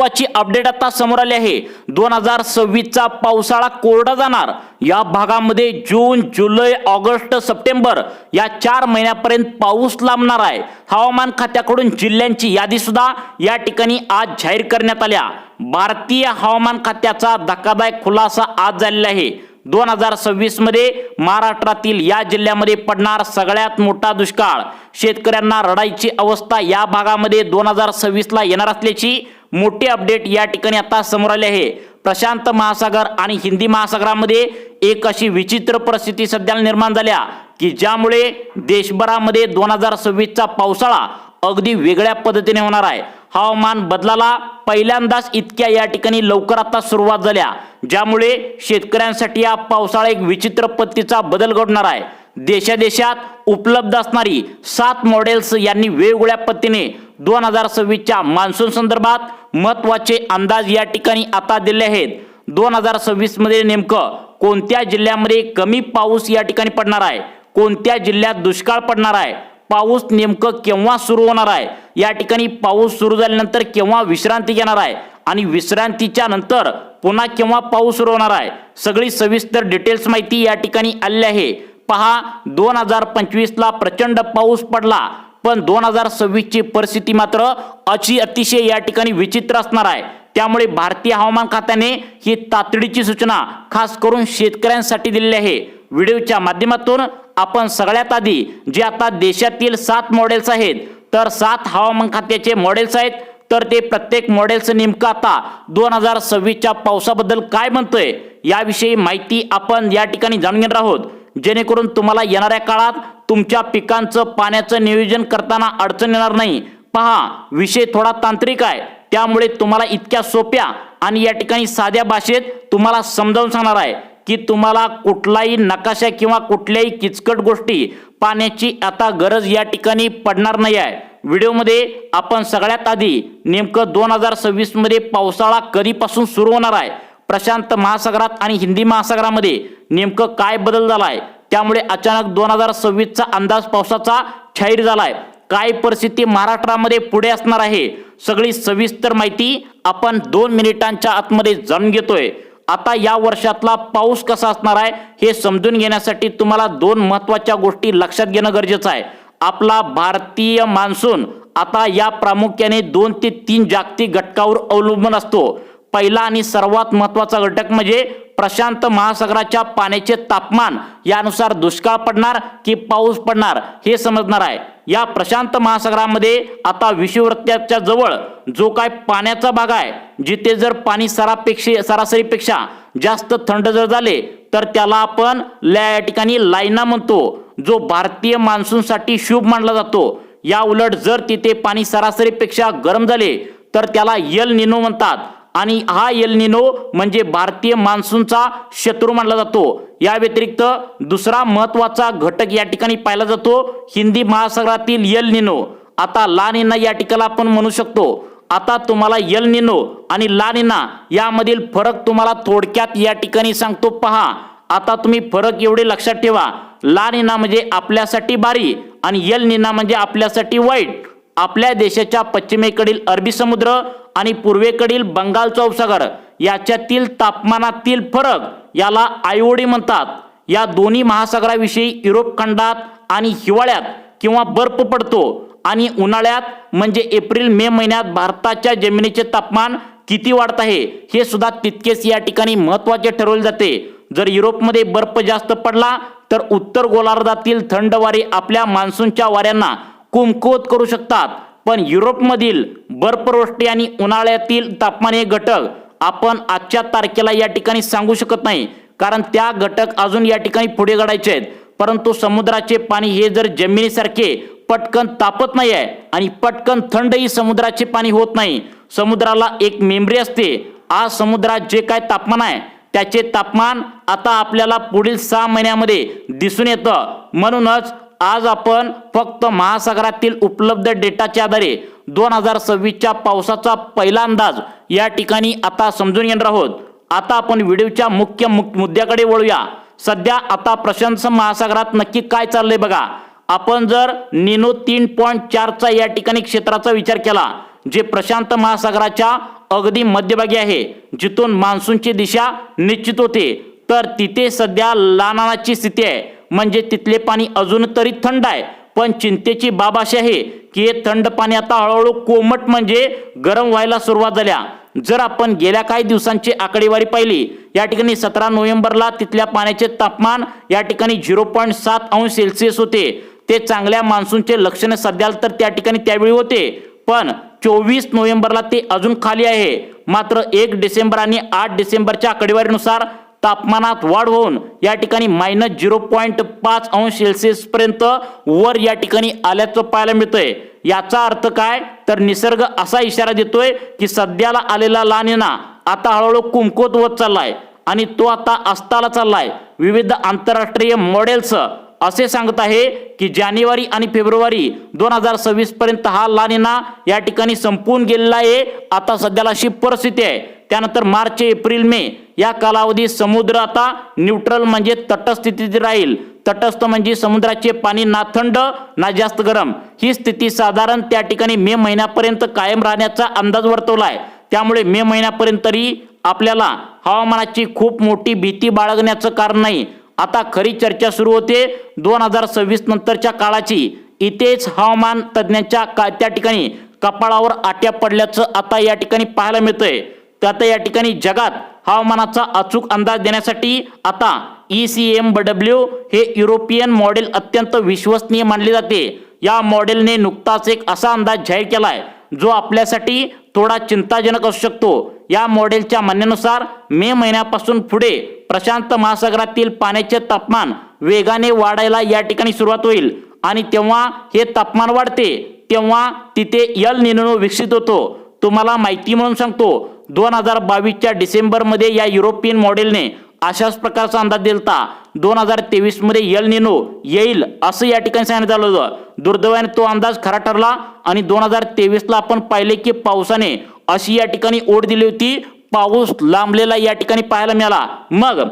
महत्त्वाची अपडेट आता समोर आली आहे। 2026 चा पावसाळा कोरडा जाणार। या भागामध्ये जून, जुलै, ऑगस्ट, सप्टेंबर या 4 महिन्यापर्यंत पाऊस लांबणार आहे। हवामान खात्याकडून जिल्ह्यांची यादी सुद्धा या ठिकाणी आज जाहीर करण्यात आल्या। भारतीय हवामान खात्याचा धक्कादायक खुलासा आज झालेला आहे। 2026 मध्ये महाराष्ट्रातील या जिल्ह्यामध्ये पडणार सगळ्यात मोठा दुष्काळ। शेतकऱ्यांना रडायची अवस्था या भागामध्ये 2026 ला येणार असल्याची मोठी अपडेट या ठिकाणी आता समोर आली आहे। प्रशांत महासागर आणि हिंदी महासागरामध्ये एक अशी विचित्र परिस्थिती सध्या निर्माण झाल्या की ज्यामुळे देशभरामध्ये 2026 चा पावसाळा अगदी वेगळ्या पद्धतीने होणार आहे। हवामान बदलाला पहिल्यांदाच इतक्या या ठिकाणी लवकर आता सुरुवात झाल्या, ज्यामुळे शेतकऱ्यांसाठी हा पावसाळा एक विचित्र पद्धतीचा बदल घडणार आहे। देशात उपलब्ध असणारी 7 मॉडेल्स यांनी वेगवेगळ्या पद्धतीने 2026 च्या मान्सून संदर्भात महत्त्वाचे अंदाज या ठिकाणी आता दिले आहेत। 2026 मध्ये नेमकं कोणत्या जिल्ह्यामध्ये कमी पाऊस या ठिकाणी पडणार आहे, कोणत्या जिल्ह्यात दुष्काळ पडणार आहे, पाऊस नेमकं केव्हा सुरू होणार आहे, या ठिकाणी पाऊस सुरू झाल्यानंतर केव्हा विश्रांती घेणार आहे आणि विश्रांतीच्या नंतर पुन्हा केव्हा पाऊस सुरू होणार आहे, सगळी सविस्तर डिटेल्स माहिती या ठिकाणी आली आहे। पहा, 2025 ला प्रचंड पाऊस पडला, पण 2026 ची परिस्थिती मात्र अतिशय या ठिकाणी विचित्र असणार आहे। त्यामुळे भारतीय हवामान खात्याने ही तातडीची सूचना खास करून शेतकऱ्यांसाठी दिलेली आहे। व्हिडिओच्या माध्यमातून आपण सगळ्यात आधी जे आता देशातील 7 मॉडेल्स आहेत, तर 7 हवामान खात्याचे मॉडेल्स आहेत, तर ते प्रत्येक मॉडेल्स नेमकं आता 2026 च्या पावसाबद्दल काय म्हणतोय याविषयी माहिती आपण या ठिकाणी जाणून घेणार आहोत, जेणेकरून तुम्हाला येणाऱ्या काळात तुमच्या पिकांचं पाण्याचं नियोजन करताना अडचण येणार नाही। पहा, विषय थोडा तांत्रिक आहे, त्यामुळे तुम्हाला इतक्या सोप्या आणि या ठिकाणी साध्या भाषेत तुम्हाला समजावून सांगणार आहे की तुम्हाला कुठलाही नकाशा किंवा कुठल्याही किचकट गोष्टी पाण्याची आता गरज या ठिकाणी पडणार नाही आहे। व्हिडिओमध्ये आपण सगळ्यात आधी नेमकं 2026 मध्ये पावसाळा कधीपासून सुरू होणार आहे, प्रशांत महासागरात आणि हिंदी महासागरामध्ये नेमकं काय बदल झालाय, त्यामुळे अचानक 2026 चा अंदाज पावसाचा जाहीर झालाय, काय परिस्थिती महाराष्ट्रामध्ये पुढे असणार आहे, सगळी सविस्तर माहिती आपण 2 मिनिटांच्या आतमध्ये जाणून घेतोय। आता या वर्षातला पाऊस कसा असणार आहे हे समजून घेण्यासाठी तुम्हाला 2 महत्त्वाच्या गोष्टी लक्षात घेणं गरजेचं आहे। आपला भारतीय मान्सून आता या प्रामुख्याने 2 ते 3 जागतिक घटकावर अवलंबून असतो। पहिला आणि सर्वात महत्त्वाचा घटक म्हणजे प्रशांत महासागराच्या पाण्याचे तापमान, यानुसार दुष्काळ पडणार की पाऊस पडणार हे समजणार आहे। या प्रशांत महासागरामध्ये आता विषुववृत्ताच्या जवळ जो काय पाण्याचा भाग आहे, जिथे जर पाणी सरासरीपेक्षा जास्त थंड जर झाले तर त्याला आपण या ठिकाणी लायना म्हणतो, जो भारतीय मान्सूनसाठी शुभ मानला जातो। या उलट जर तिथे पाणी सरासरीपेक्षा गरम झाले तर त्याला एल निनो म्हणतात, आणि हा एल निनो म्हणजे भारतीय मान्सूनचा शत्रू मानला जातो। या व्यतिरिक्त दुसरा महत्त्वाचा घटक या ठिकाणी पाहिला जातो हिंदी महासागरातील एल निनो। आता ला निना या ठिकाणी आपण म्हणू शकतो। आता तुम्हाला एल निनो आणि ला निना यामधील फरक तुम्हाला थोडक्यात या ठिकाणी सांगतो। पहा, आता तुम्ही फरक एवढे लक्षात ठेवा, ला निना म्हणजे आपल्यासाठी बारी आणि एल निना म्हणजे आपल्यासाठी वाईट। आपल्या देशाच्या पश्चिमेकडील अरबी समुद्र आणि पूर्वेकडील बंगालचा उपसागर याच्यातील तापमानातील फरक याला आयओडी म्हणतात। या दोन्ही महासागराविषयी युरोप खंडात आणि हिवाळ्यात किंवा बर्फ पडतो आणि उन्हाळ्यात म्हणजे एप्रिल मे महिन्यात भारताच्या जमिनीचे तापमान किती वाढत आहे हे सुद्धा तितकेच या ठिकाणी महत्त्वाचे ठरवले जाते। जर युरोपमध्ये बर्फ जास्त पडला तर उत्तर गोलार्धातील थंड वारे आपल्या मान्सूनच्या वाऱ्यांना कुमकुवत करू शकतात, पण युरोपमधील बर्फवृष्टी आणि उन्हाळ्यातील तापमान हे घटक आपण आजच्या तारखेला या ठिकाणी सांगू शकत नाही, कारण त्या घटक अजून या ठिकाणी पुढे घडायचे आहेत। परंतु समुद्राचे पाणी हे जर जमिनीसारखे पटकन तापत नाही आहे आणि पटकन थंडही समुद्राचे पाणी होत नाही। समुद्राला एक मेमरी असते। आज समुद्रात जे काय तापमान आहे त्याचे तापमान आता आपल्याला पुढील 6 महिन्यामध्ये दिसून येतं। म्हणूनच आज आपण फक्त महासागरातील उपलब्ध डेटाच्या आधारे 2026 च्या पावसाचा पहिला अंदाज या ठिकाणी आता समजून घेणार आहोत। आता आपण व्हिडिओच्या मुख्य मुद्द्याकडे वळूया। सध्या आता प्रशांत महासागरात नक्की काय चाललंय बघा। आपण जर निनो 3.4 चा या ठिकाणी क्षेत्राचा विचार केला, जे प्रशांत महासागराच्या अगदी मध्यभागी आहे, जिथून मान्सूनची दिशा निश्चित होते, तर तिथे सध्या लानाची स्थिती आहे. म्हणजे तिथले पाणी अजून तरी थंड आहे, पण चिंतेची बाब अशी आहे की हे थंड पाणी आता हळूहळू कोमट म्हणजे गरम व्हायला सुरुवात झाल्या. जर आपण गेल्या काही दिवसांची आकडेवारी पाहिली, या ठिकाणी 17 नोव्हेंबरला तिथल्या पाण्याचे तापमान या ठिकाणी 0.7 अंश सेल्सिअस होते. ते चांगल्या मान्सूनचे लक्षण सध्या तर त्या ठिकाणी त्यावेळी होते, पण 24 नोव्हेंबरला ते अजून खाली आहे. मात्र 1 डिसेंबर आणि 8 डिसेंबरच्या आकडेवारीनुसार तापमानात वाढ होऊन या ठिकाणी -0.5 अंश सेल्सिअस पर्यंत वर या ठिकाणी आल्याचं पाहायला मिळतंय. याचा अर्थ काय, तर निसर्ग असा इशारा देतोय की सध्याला आलेला ला निना आता हळूहळू कमकुवत होत चाललाय आणि तो आता अस्ताला चाललाय. विविध आंतरराष्ट्रीय मॉडेल्स असे सांगत आहे की जानेवारी आणि फेब्रुवारी 2026 पर्यंत हा ला निना या ठिकाणी संपून गेलेला आहे. आता सध्याला अशी परिस्थिती आहे. त्यानंतर मार्च, एप्रिल, मे या कालावधीत समुद्र आता न्यूट्रल म्हणजे तटस्थ स्थितीत राहील. तटस्थ म्हणजे समुद्राचे पाणी ना थंड ना जास्त गरम. ही स्थिती साधारण त्या ठिकाणी मे महिन्यापर्यंत कायम राहण्याचा अंदाज वर्तवलाय. त्यामुळे मे महिन्यापर्यंत तरी आपल्याला हवामानाची खूप मोठी भीती बाळगण्याचं कारण नाही. आता खरी चर्चा सुरू होते 2026 नंतरच्या काळाची. इथेच हवामान तज्ज्ञांच्या त्या ठिकाणी कपाळावर आट्या पडल्याचं आता या ठिकाणी पाहायला मिळतंय. आता या ठिकाणी जगात हवामानाचा अचूक अंदाज देण्यासाठी आता ECMW हे युरोपियन मॉडेल अत्यंत विश्वसनीय मानले जाते. या मॉडेलने नुकताच एक असा अंदाज जाहीर केलाय जो आपल्यासाठी थोडा चिंताजनक असू शकतो. या मॉडेलच्या म्हणण्यानुसार मे महिन्यापासून पुढे प्रशांत महासागरातील पाण्याचे तापमान वेगाने वाढायला या ठिकाणी सुरुवात होईल आणि तेव्हा हे तापमान वाढते तेव्हा तिथे एल निनो विकसित होतो. तुम्हाला माहिती म्हणून सांगतो, 2022च्या डिसेंबरमध्ये या युरोपियन मॉडेलने अशाच प्रकारचा अंदाज दिलता. 2023 मध्ये एल निनो येईल असं या ठिकाणी सांगण्यात आलं होतं. दुर्दैवाने तो अंदाज खरा ठरला आणि 2023ला आपण पाहिले की पावसाने अशी या ठिकाणी ओढ दिली होती. पाऊस लांबलेला या ठिकाणी पाहायला मिळाला. मग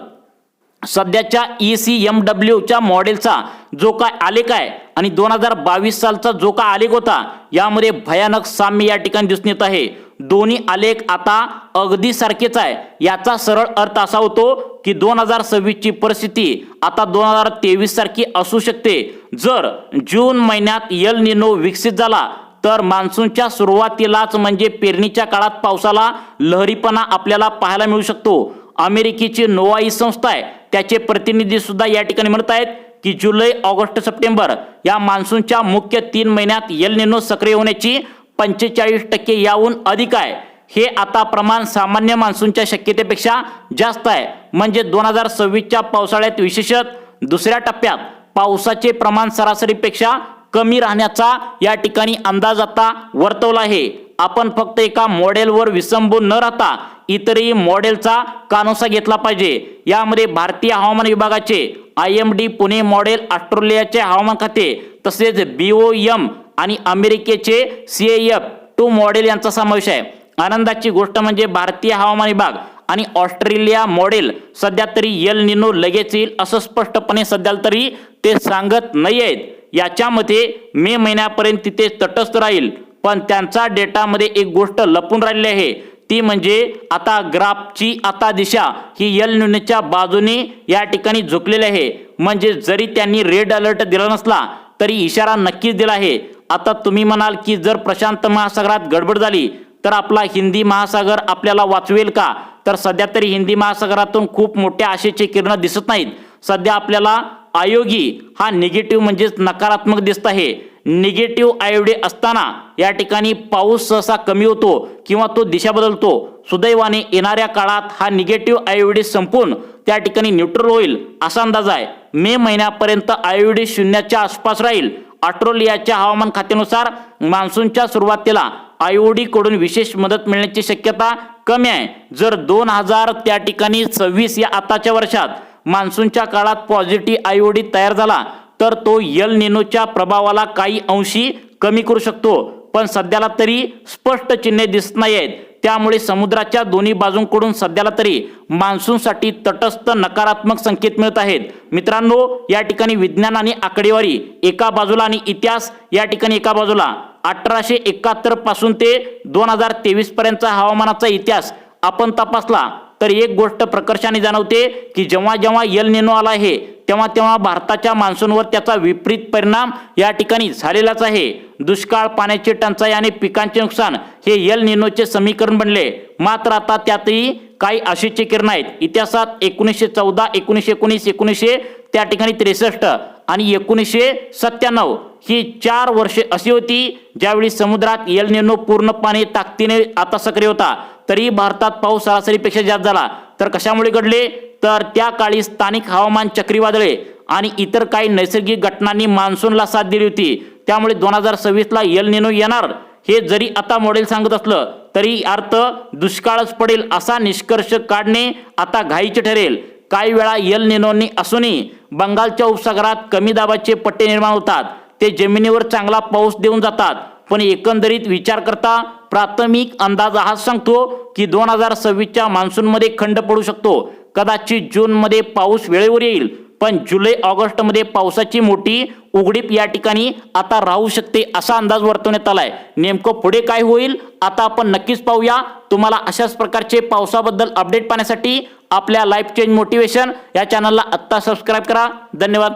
सध्याच्या ECMWच्या मॉडेलचा जो काय आलेख आहे आणि 2022 सालचा जो काय आलेख होता, यामध्ये भयानक साम्य या ठिकाणी दिसून येत आहे. दोन्ही आलेख आता अगदी सारखेच आहे. याचा सरळ अर्थ असा होतो की 2026 ची परिस्थिती आता 2023 सारखी असू शकते. जर जून महिन्यात एल निनो विकसित झाला तर मान्सूनच्या सुरुवातीलाच म्हणजे पेरणीच्या काळात पावसाला लहरीपणा आपल्याला पाहायला मिळू शकतो. अमेरिकेची नोवा संस्था आहे, त्याचे प्रतिनिधी सुद्धा या ठिकाणी म्हणत आहेत की जुलै, ऑगस्ट, सप्टेंबर या मान्सूनच्या मुख्य 3 महिन्यात एल निनो सक्रिय होण्याची 45% याहून अधिक आहे. हे आता प्रमाण सामान्य मान्सूनच्या शक्यतेपेक्षा जास्त आहे. म्हणजे 2026च्या पावसाळ्यात विशेषतः दुसऱ्या टप्प्यात पावसाचे प्रमाण सरासरीपेक्षा कमी राहण्याचा या ठिकाणी अंदाज आता वर्तवला आहे. आपण फक्त एका मॉडेलवर विसंबून न राहता इतरही मॉडेलचा कानोसा घेतला पाहिजे. यामध्ये भारतीय हवामान विभागाचे IMD पुणे मॉडेल, ऑस्ट्रेलियाचे हवामान खाते तसेच BOM आणि अमेरिकेचे CAF2 मॉडेल यांचा समावेश आहे. आनंदाची गोष्ट म्हणजे भारतीय हवामान विभाग आणि ऑस्ट्रेलिया मॉडेल सध्या तरी एल निनो लगेच येईल असं स्पष्टपणे सध्या तरी ते सांगत नाही आहेत. याच्यामध्ये मे महिन्यापर्यंत तिथे तटस्थ राहील, पण त्यांचा डेटामध्ये एक गोष्ट लपून राहिली आहे, ती म्हणजे आता ग्राफची आता दिशा ही एल निनोच्या बाजूने या ठिकाणी झुकलेली आहे. म्हणजे जरी त्यांनी रेड अलर्ट दिला नसला तरी इशारा नक्कीच दिला आहे. आता तुम्ही म्हणाल की जर प्रशांत महासागरात गडबड झाली तर आपला हिंदी महासागर आपल्याला वाचवेल का? तर सध्या तरी हिंदी महासागरातून खूप मोठ्या आशेचे किरण दिसत नाहीत. सध्या आपल्याला आयोगी हा निगेटिव्ह म्हणजेच नकारात्मक दिसत आहे. निगेटिव्ह आयोडी असताना या ठिकाणी पाऊस सहसा कमी होतो किंवा तो दिशा बदलतो. सुदैवाने येणाऱ्या काळात हा निगेटिव्ह आयोडी संपून त्या ठिकाणी न्यूट्रल होईल असा अंदाज आहे. मे महिन्यापर्यंत आयोडी 0च्या आसपास राहील. ऑस्ट्रेलियाच्या हवामान खात्यानुसार मान्सूनच्या सुरुवातीला आयोडी कडून विशेष मदत मिळण्याची शक्यता कमी आहे. जर 2000 त्या ठिकाणी 26 या आताच्या वर्षात मान्सूनच्या काळात पॉझिटिव्ह आयोडी तयार झाला तर तो एल निनोच्या प्रभावाला काही अंशी कमी करू शकतो. पण सध्याला तरी स्पष्ट चिन्हे दिसत नाही आहेत. त्यामुळे समुद्राच्या दोन्ही बाजूंकडून सध्याला तरी मान्सूनसाठी तटस्थ नकारात्मक संकेत मिळत आहेत. मित्रांनो, या ठिकाणी विज्ञान आणि आकडेवारी एका बाजूला आणि इतिहास या ठिकाणी एका बाजूला. 1871 पासून ते 2023 पर्यंतचा हवामानाचा इतिहास आपण तपासला तर एक गोष्ट प्रकर्षाने जाणवते की जेव्हा जेव्हा एल निनो आला आहे तेव्हा तेव्हा भारताच्या मान्सूनवर त्याचा विपरीत परिणाम या ठिकाणी झालेलाच आहे। दुष्काळ, पाण्याची टंचाई आणि पिकांचे नुकसान हे एल निनोचे समीकरण बनले। मात्र आता त्यातही काही आशेचे किरण आहेत। इतिहासात 1914, 1919, 1900 त्या ठिकाणी 63 आणि 1997 ही 4 वर्षे अशी होती ज्यावेळी समुद्रात एल निनो पूर्णपणे ताकदीने आता सक्रिय होता, तरी भारतात पाऊस सरासरीपेक्षा जास्त झाला। तर कशामुळे घडले तर त्या काळी स्थानिक हवामान चक्रीवादळे आणि इतर काही नैसर्गिक घटनांनी मान्सूनला साथ दिली होती। त्यामुळे 2026 ला एल निनो येणार हे जरी आता मॉडेल सांगत असलं तरी अर्थ दुष्काळच पडेल असा निष्कर्ष काढणे आता घाईचे ठरेल। काही वेळा एल निनोनी असूनही बंगालच्या उपसागरात कमी दाबाचे पट्टे निर्माण होतात, ते जमिनीवर चांगला पाऊस देऊन जातात। पण एकंदरीत विचार करता प्राथमिक अंदाज हाच सांगतो की 2026च्या मान्सूनमध्ये खंड पडू शकतो। कदाचित जूनमध्ये पाऊस वेळेवर येईल, पण जुलै ऑगस्टमध्ये पावसाची मोठी उघडीप या ठिकाणी आता राहू शकते असा अंदाज वर्तवण्यात आलाय। नेमकं पुढे काय होईल आता आपण नक्कीच पाहूया। तुम्हाला अशाच प्रकारचे पावसाबद्दल अपडेट पाहण्यासाठी आपल्या लाईफ चेंज मोटिवेशन या चॅनलला आत्ता सबस्क्राईब करा। धन्यवाद।